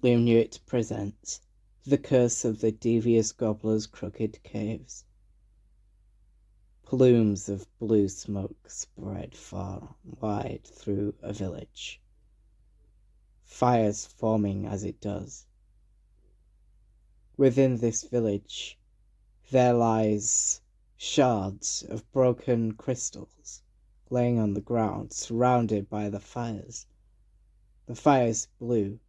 Liam knew it presents the curse of the Devious Gobbler's crooked caves. Plumes of blue smoke spread far and wide through a village, fires forming as it does. Within this village there lies shards of broken crystals laying on the ground, surrounded by the fires. The fires blue,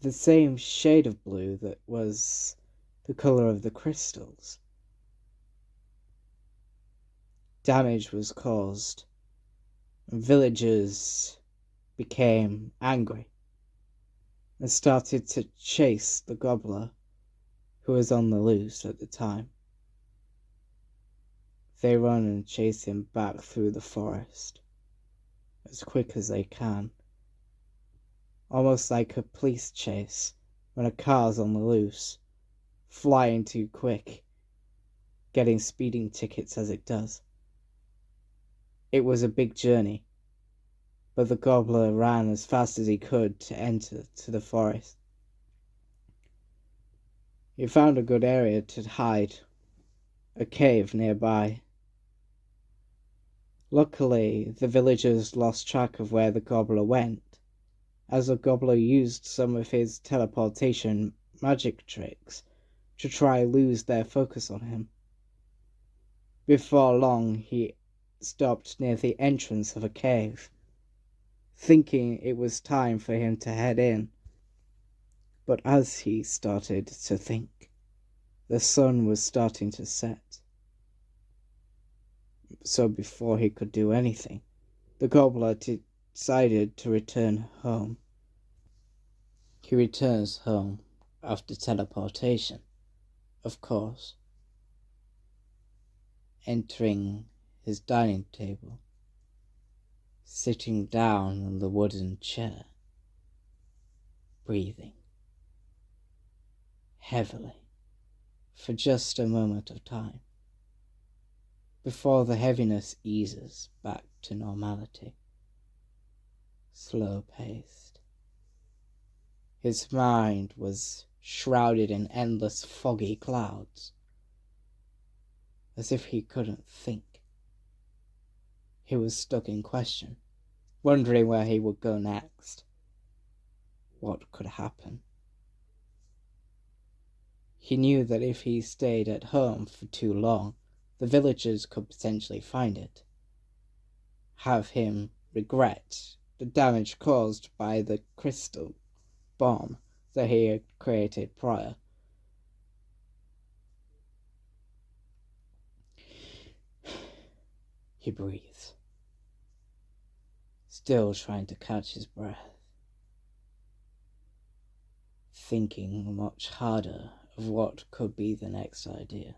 the same shade of blue that was the color of the crystals. Damage was caused, and villagers became angry and started to chase the gobbler, who was on the loose at the time. They run and chase him back through the forest as quick as they can, almost like a police chase when a car's on the loose, flying too quick, getting speeding tickets as it does. It was a big journey, but the gobbler ran as fast as he could to enter to the forest. He found a good area to hide, a cave nearby. Luckily, the villagers lost track of where the gobbler went, as the gobbler used some of his teleportation magic tricks to try lose their focus on him. Before long, he stopped near the entrance of a cave, thinking it was time for him to head in. But as he started to think, the sun was starting to set. So before he could do anything, the gobbler decided to return home. He returns home after teleportation, of course, entering his dining table, sitting down on the wooden chair, breathing heavily for just a moment of time, before the heaviness eases back to normality, slow-paced. His mind was shrouded in endless foggy clouds, as if he couldn't think. He was stuck in question, wondering where he would go next. What could happen? He knew that if he stayed at home for too long, the villagers could potentially find it, have him regret the damage caused by the crystal bomb that he had created prior. He breathes, still trying to catch his breath, thinking much harder of what could be the next idea,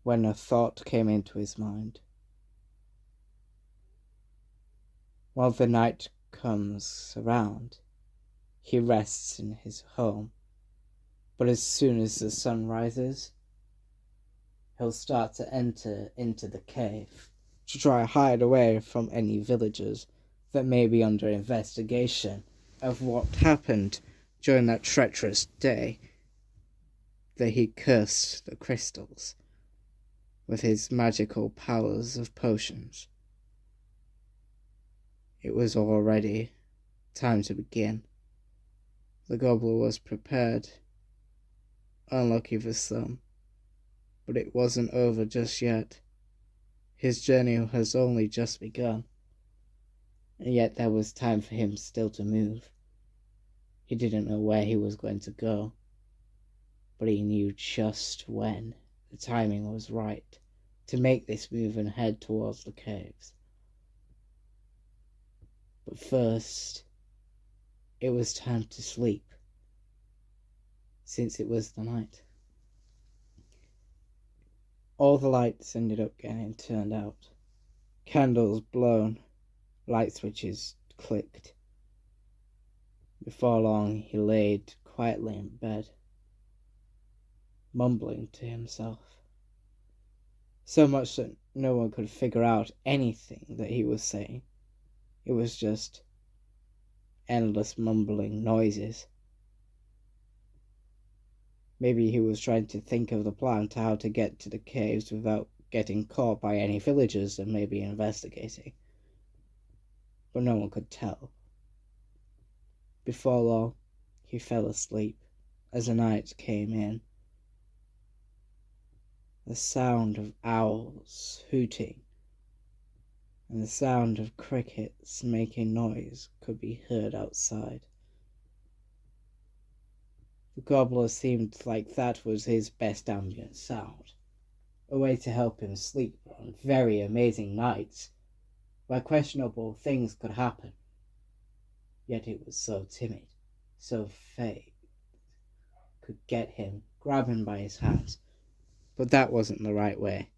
when a thought came into his mind. While the night comes around, he rests in his home, but as soon as the sun rises, he'll start to enter into the cave to try to hide away from any villagers that may be under investigation of what happened during that treacherous day that he cursed the crystals with his magical powers of potions. It was already time to begin. The gobbler was prepared, unlucky for some, but it wasn't over just yet. His journey has only just begun, and yet there was time for him still to move. He didn't know where he was going to go, but he knew just when the timing was right to make this move and head towards the caves. But first, it was time to sleep, since it was the night. All the lights ended up getting turned out, candles blown, light switches clicked. Before long, he laid quietly in bed, mumbling to himself, so much that no one could figure out anything that he was saying. It was just endless mumbling noises. Maybe he was trying to think of the plan to how to get to the caves without getting caught by any villagers and maybe investigating. But no one could tell. Before long, he fell asleep as the night came in. The sound of owls hooting and the sound of crickets making noise could be heard outside. The Gobbler seemed like that was his best ambient sound, a way to help him sleep on very amazing nights where questionable things could happen. Yet it was so timid, so fate could get him, grab him by his hands. But that wasn't the right way.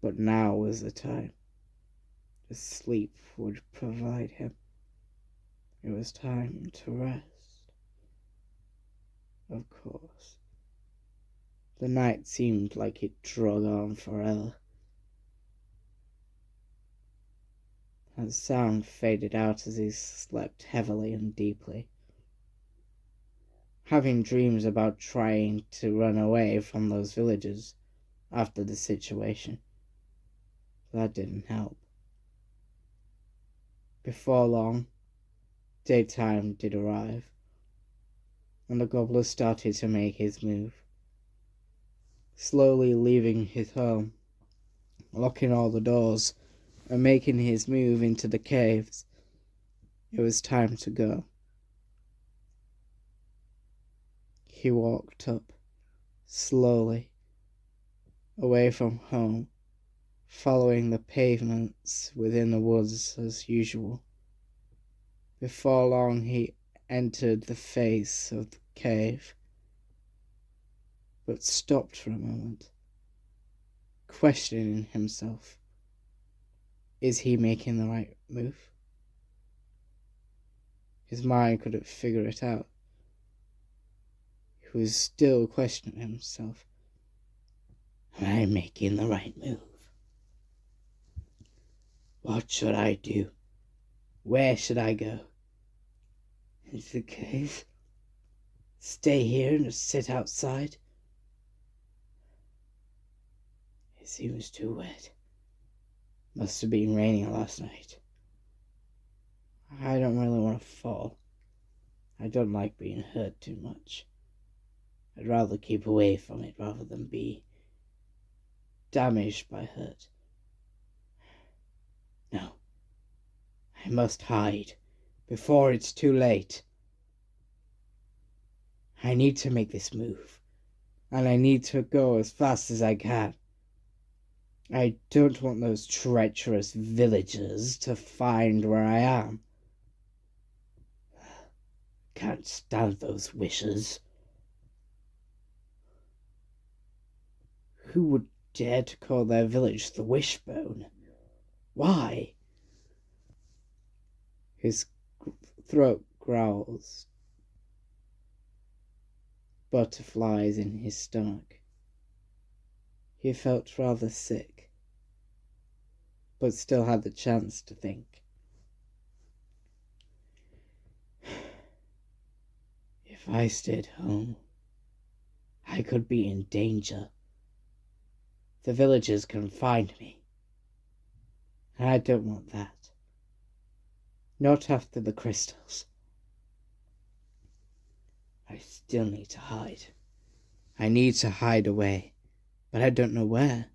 But now was the time. The sleep would provide him. It was time to rest. Of course. The night seemed like it drug on forever. The sound faded out as he slept heavily and deeply, having dreams about trying to run away from those villagers after the situation. That didn't help. Before long, daytime did arrive, and the Gobbler started to make his move, slowly leaving his home, locking all the doors, and making his move into the caves. It was time to go. He walked up, slowly, away from home, following the pavements within the woods as usual. Before long he entered the face of the cave, but stopped for a moment, questioning himself. Is he making the right move? His mind couldn't figure it out. He was still questioning himself. Am I making the right move? What should I do? Where should I go? Into the cave? Stay here and sit outside? It seems too wet. Must have been raining last night. I don't really want to fall. I don't like being hurt too much. I'd rather keep away from it rather than be damaged by hurt. No. I must hide before it's too late. I need to make this move, and I need to go as fast as I can. I don't want those treacherous villagers to find where I am. Can't stand those wishers. Who would dare to call their village the Wishbone? Why? His throat growls. Butterflies in his stomach. He felt rather sick, but still had the chance to think. If I stayed home, I could be in danger. The villagers can find me, and I don't want that. Not after the crystals. I still need to hide. I need to hide away, but I don't know where.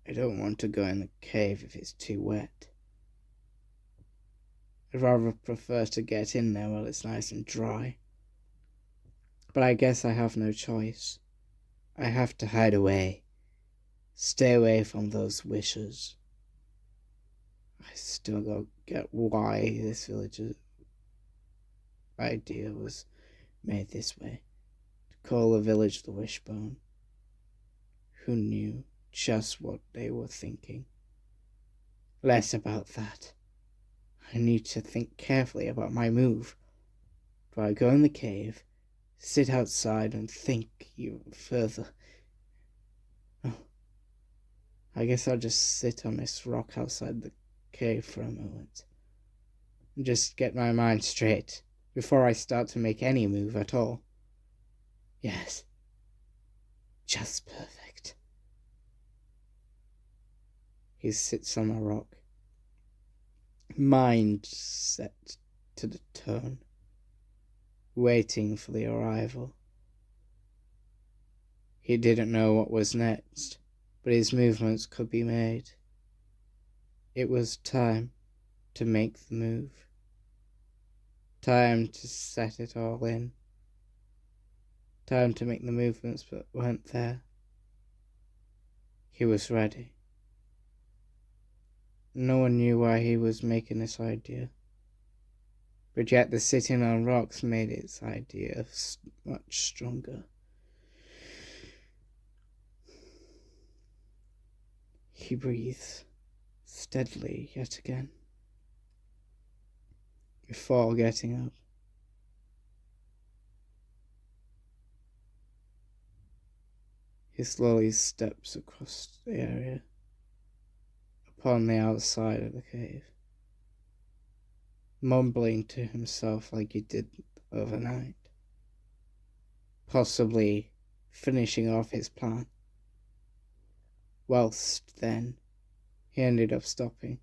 I don't want to go in the cave if it's too wet. I'd rather prefer to get in there while it's nice and dry. But I guess I have no choice. I have to hide away. Stay away from those wishers. I still don't get why this village's idea was made this way. To call a village the Wishbone. Who knew just what they were thinking? Less about that. I need to think carefully about my move. Do I go in the cave, sit outside and think even further? Oh. I guess I'll just sit on this rock outside the cave for a moment and just get my mind straight before I start to make any move at all. Yes. Just perfect. He sits on a rock, mind set to the tone, waiting for the arrival. He didn't know what was next, but his movements could be made. It was time to make the move. Time to set it all in. Time to make the movements that weren't there. He was ready. No one knew why he was making this idea, but yet the sitting on rocks made its idea much stronger. He breathes steadily yet again before getting up. He slowly steps across the area upon the outside of the cave, mumbling to himself like he did overnight, possibly finishing off his plan. Whilst then, he ended up stopping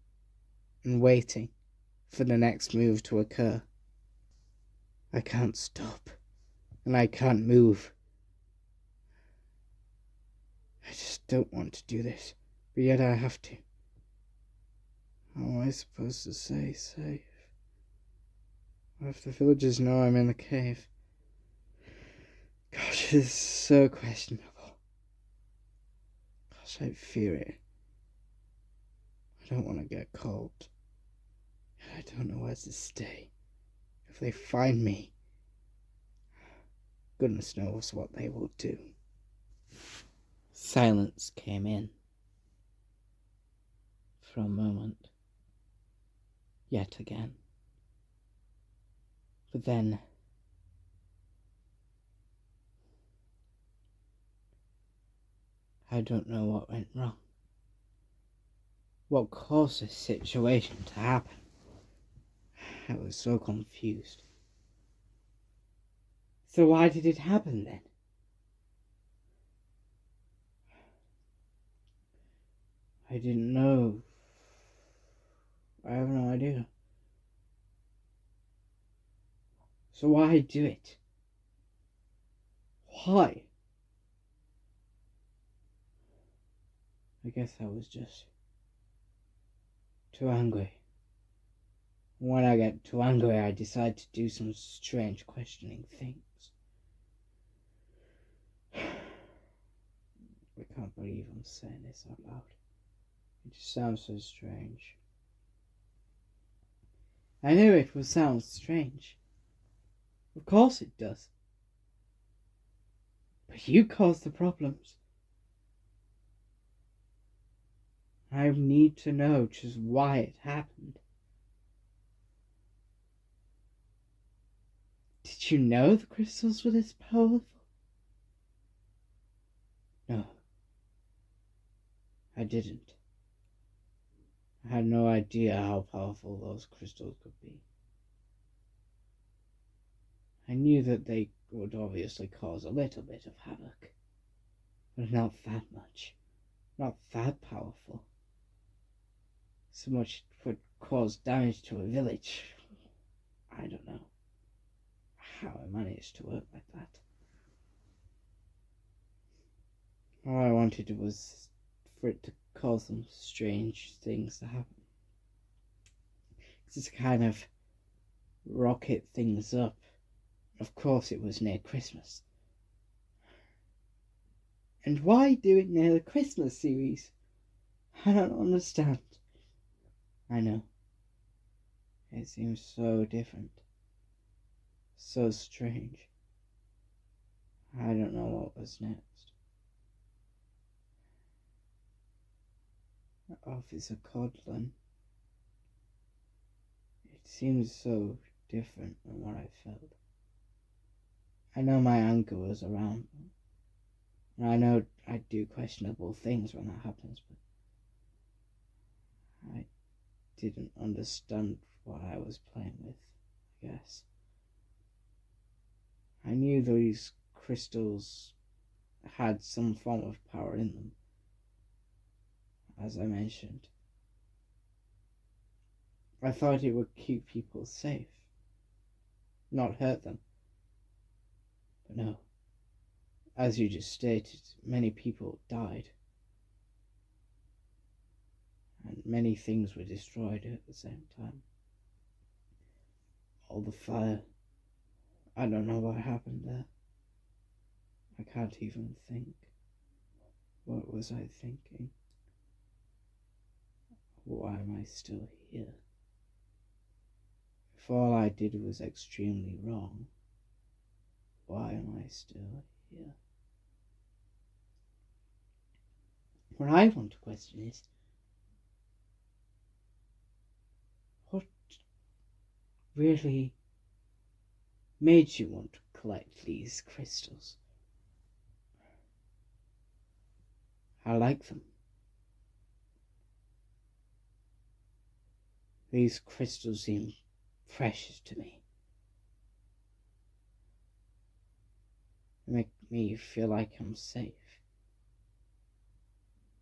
and waiting for the next move to occur. I can't stop, and I can't move. I just don't want to do this, but yet I have to. How am I supposed to stay safe? What if the villagers know I'm in the cave? Gosh, this is so questionable. Gosh, I fear it. I don't want to get caught. I don't know where to stay. If they find me, goodness knows what they will do. Silence came in. For a moment. Yet again. But then, I don't know what went wrong. What caused this situation to happen? I was so confused. So why did it happen then? I didn't know. I have no idea. So why do it? Why? I guess I was just too angry. When I get too angry, I decide to do some strange questioning things. I can't believe I'm saying this out loud. It just sounds so strange. I knew it would sound strange. Of course it does. But you caused the problems. I need to know just why it happened. Did you know the crystals were this powerful? No. I didn't. I had no idea how powerful those crystals could be. I knew that they would obviously cause a little bit of havoc, but not that much. Not that powerful. So much it would cause damage to a village. I don't know how I managed to work like that. All I wanted was for it to cause some strange things to happen. Just kind of rocket things up. Of course it was near Christmas. And why do it near the Christmas series? I don't understand. I know. It seems so different. So strange. I don't know what was next. Officer Codlin. It seems so different than what I felt. I know my anger was around, and I know I do questionable things when that happens, but didn't understand what I was playing with, I guess. I knew these crystals had some form of power in them, as I mentioned. I thought it would keep people safe, not hurt them. But no, as you just stated, many people died. And many things were destroyed at the same time. All the fire. I don't know what happened there. I can't even think. What was I thinking? Why am I still here? If all I did was extremely wrong, why am I still here? What I want to question is, what really made you want to collect these crystals? I like them. These crystals seem precious to me. They make me feel like I'm safe.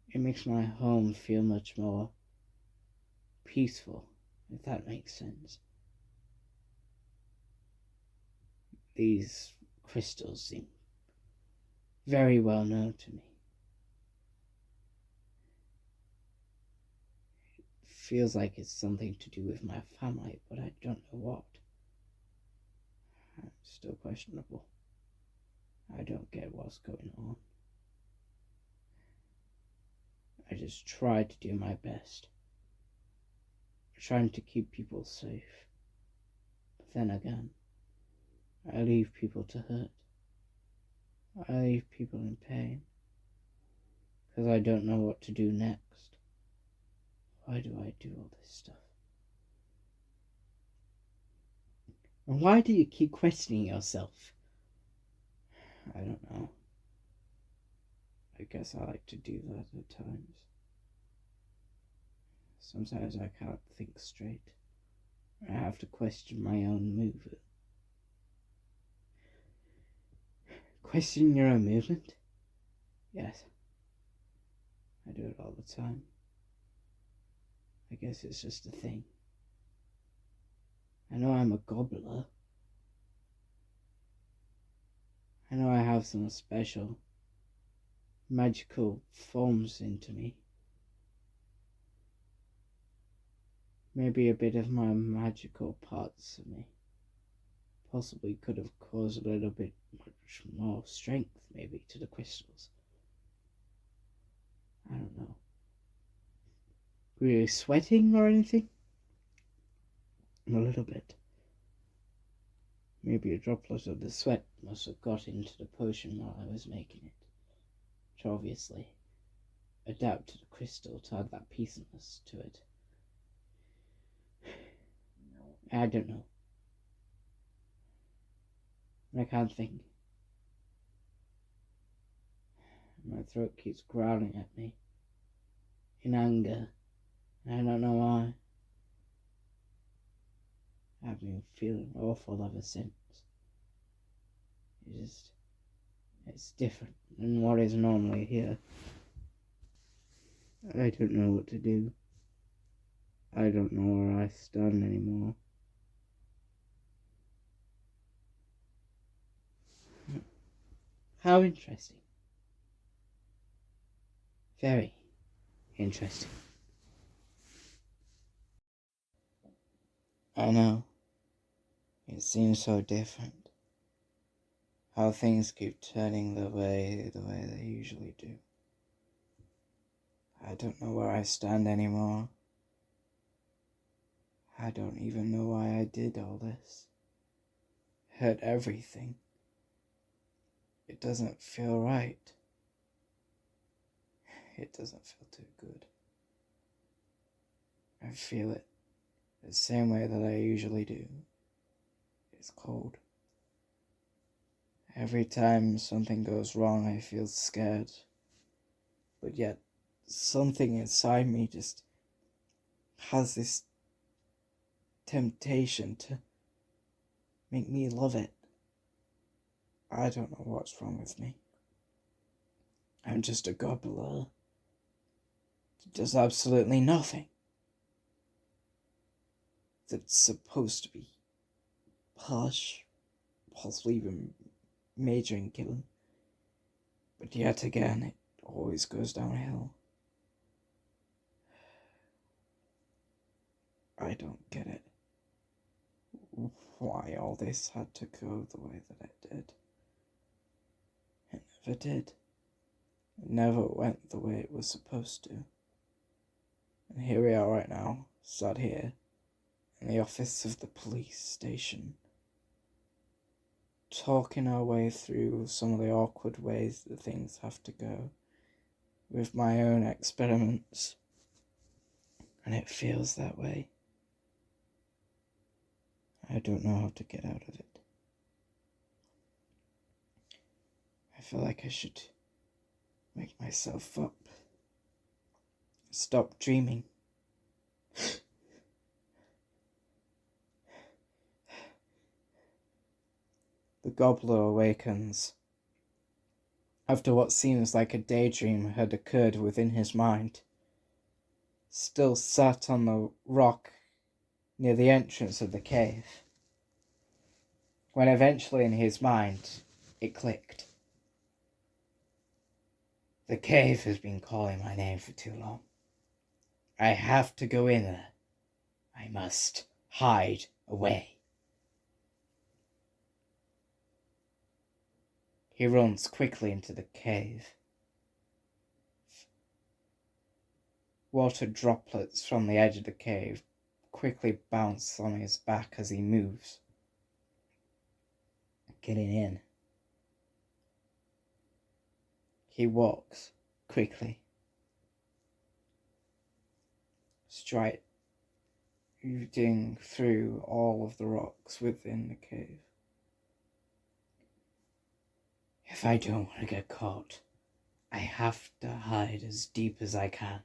It makes my home feel much more peaceful, if that makes sense. These crystals seem very well known to me. It feels like it's something to do with my family, but I don't know what. It's still questionable. I don't get what's going on. I just try to do my best, trying to keep people safe. But then again, I leave people to hurt. I leave people in pain, because I don't know what to do next. Why do I do all this stuff? And why do you keep questioning yourself? I don't know. I guess I like to do that at times. Sometimes I can't think straight. I have to question my own movement. Question your own movement? Yes. I do it all the time. I guess it's just a thing. I know I'm a gobbler. I know I have some special magical forms into me. Maybe a bit of my magical parts of me possibly could have caused a little bit much more strength, maybe, to the crystals. I don't know. Were you sweating or anything? A little bit. Maybe a droplet of the sweat must have got into the potion while I was making it, which obviously adapted the crystal to add that peaciness to it. I don't know. I can't think. My throat keeps growling at me in anger, and I don't know why. I've been feeling awful ever since. It's different than what is normally here. I don't know what to do. I don't know where I stand anymore. How interesting. Very interesting. I know. It seems so different. How things keep turning the way they usually do. I don't know where I stand anymore. I don't even know why I did all this. Hurt everything. It doesn't feel right. It doesn't feel too good. I feel it the same way that I usually do. It's cold. Every time something goes wrong, I feel scared. But yet, something inside me just has this temptation to make me love it. I don't know what's wrong with me. I'm just a gobbler. It does absolutely nothing. That's supposed to be harsh, possibly even major in killing. But yet again, it always goes downhill. I don't get it. Why all this had to go the way that it did. It never did. It never went the way it was supposed to. And here we are right now, sat here, in the office of the police station, talking our way through some of the awkward ways that things have to go, with my own experiments. And it feels that way. I don't know how to get out of it. I feel like I should make myself up. Stop dreaming. The gobbler awakens after what seems like a daydream had occurred within his mind. Still sat on the rock near the entrance of the cave, when eventually in his mind it clicked. The cave has been calling my name for too long. I have to go in there. I must hide away. He runs quickly into the cave. Water droplets from the edge of the cave quickly bounce on his back as he moves, getting in. He walks quickly, striding through all of the rocks within the cave. If I don't want to get caught, I have to hide as deep as I can.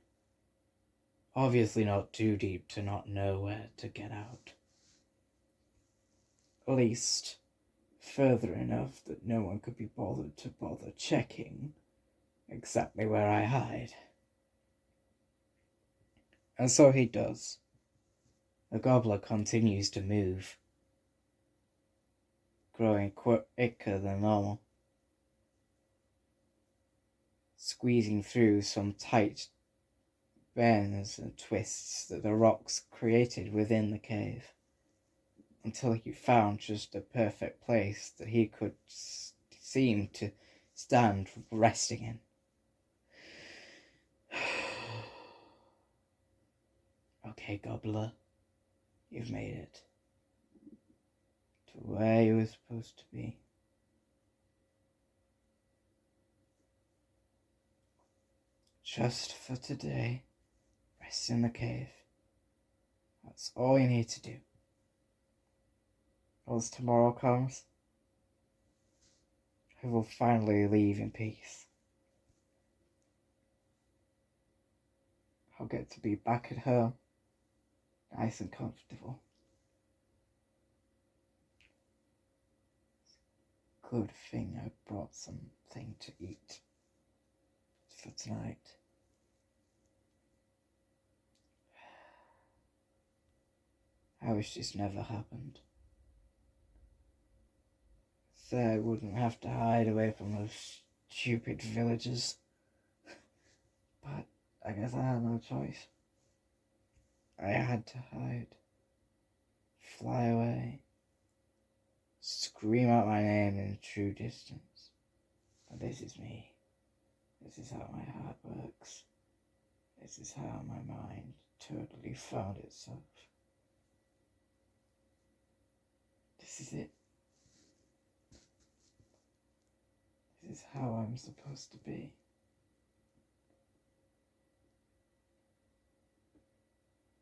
Obviously not too deep to not know where to get out. At least further enough that no one could be bothered to bother checking exactly where I hide. And so he does. The gobbler continues to move, growing quicker than normal, squeezing through some tight bends and twists that the rocks created within the cave, until he found just a perfect place that he could seem to stand resting in. Okay, gobbler, you've made it to where you were supposed to be. Just for today, rest in the cave. That's all you need to do. Once tomorrow comes, I will finally leave in peace. I'll get to be back at home, nice and comfortable. Good thing I brought something to eat for tonight. I wish this never happened. So I wouldn't have to hide away from those stupid villagers. But I guess I had no choice. I had to hide, fly away, scream out my name in true distance. But this is me. This is how my heart works. This is how my mind totally found itself. This is it. This is how I'm supposed to be.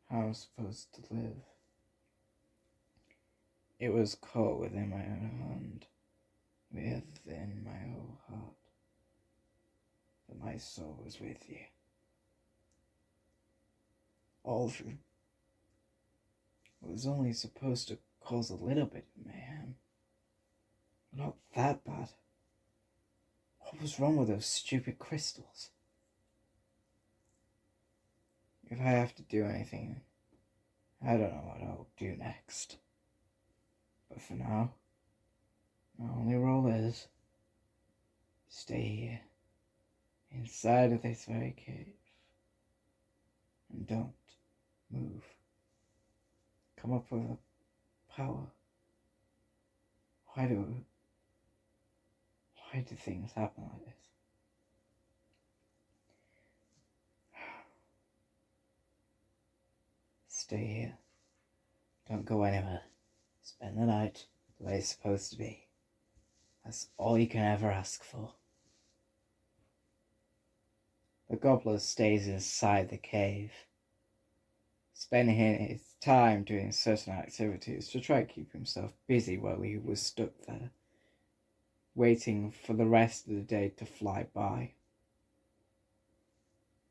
How I'm supposed to live. It was caught within my own hand, within my whole heart. But my soul was with you. All through It was only supposed to cause a little bit of mayhem. Not that bad. What was wrong with those stupid crystals? If I have to do anything, I don't know what I'll do next. But for now, my only role is stay here, inside of this very cave, and don't move. Come up with a power. Why do things happen like this? Stay here. Don't go anywhere. Spend the night the way it's supposed to be. That's all you can ever ask for. The Gobbler stays inside the cave, spending his time doing certain activities to try to keep himself busy while he was stuck there, waiting for the rest of the day to fly by,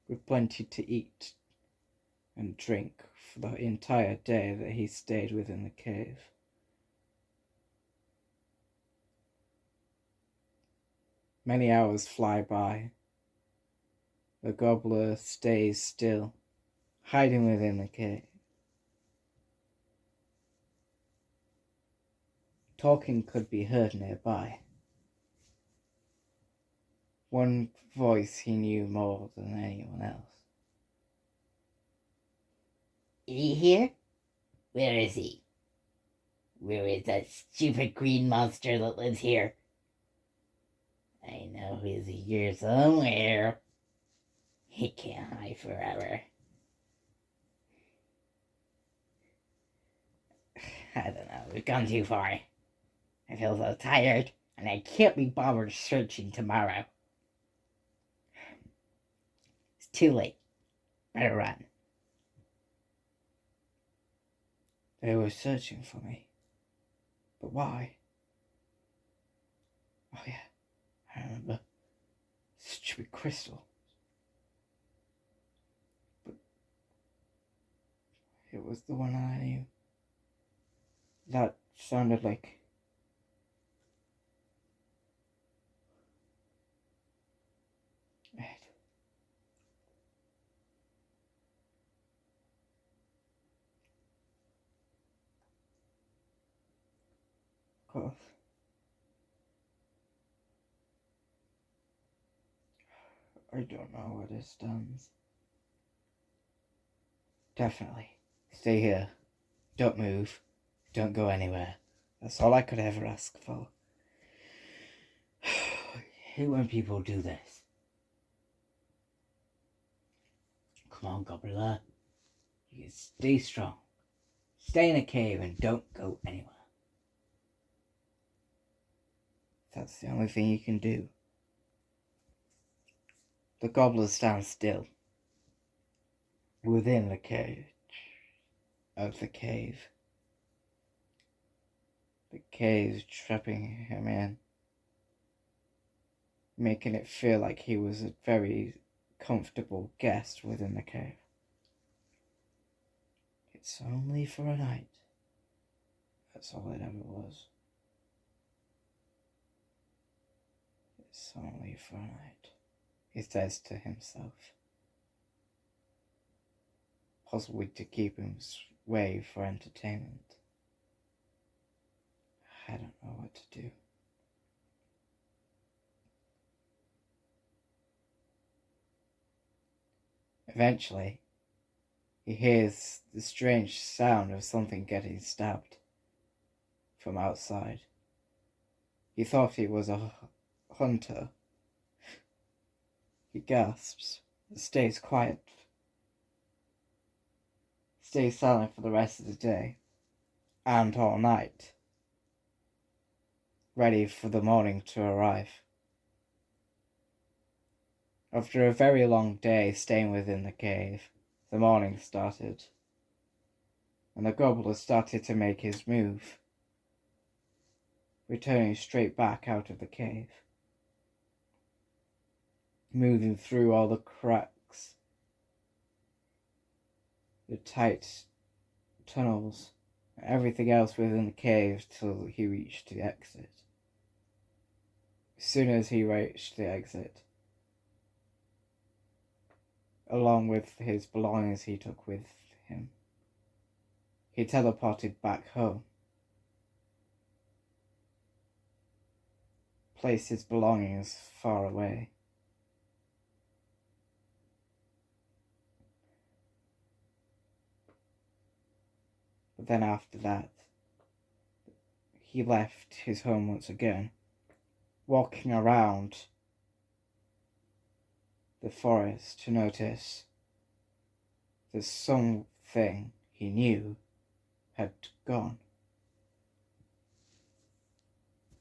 with plenty to eat and drink for the entire day that he stayed within the cave. Many hours fly by. The Gobbler stays still, hiding within the cave. Talking could be heard nearby. One voice he knew more than anyone else. Is he here? Where is he? Where is that stupid green monster that lives here? I know he's here somewhere. He can't hide forever. I don't know, we've gone too far. I feel so tired, and I can't be bothered searching tomorrow. It's too late. Better run. They were searching for me. But why? Oh yeah, I remember. Stupid crystal. But it was the one I knew. That sounded like... Ed. Cough. I don't know where this stands. Definitely. Stay here. Don't move. Don't go anywhere. That's all I could ever ask for. I hate when people do this. Come on, Gobbler. You can stay strong. Stay in a cave and don't go anywhere. That's the only thing you can do. The Gobbler stands still. Within the cage of the cave. The cave trapping him in. Making it feel like he was a very comfortable guest within the cave. It's only for a night. That's all it ever was. It's only for a night, he says to himself. Possibly to keep him away for entertainment. I don't know what to do. Eventually, he hears the strange sound of something getting stabbed from outside. He thought he was a hunter. He gasps and stays quiet. Stays silent for the rest of the day and all night, ready for the morning to arrive. After a very long day staying within the cave, the morning started, and the Gobbler started to make his move, returning straight back out of the cave, moving through all the cracks, the tight tunnels, everything else within the cave till he reached the exit. As soon as he reached the exit, along with his belongings he took with him, he teleported back home, placed his belongings far away. But then after that, he left his home once again, walking around the forest to notice that something he knew had gone.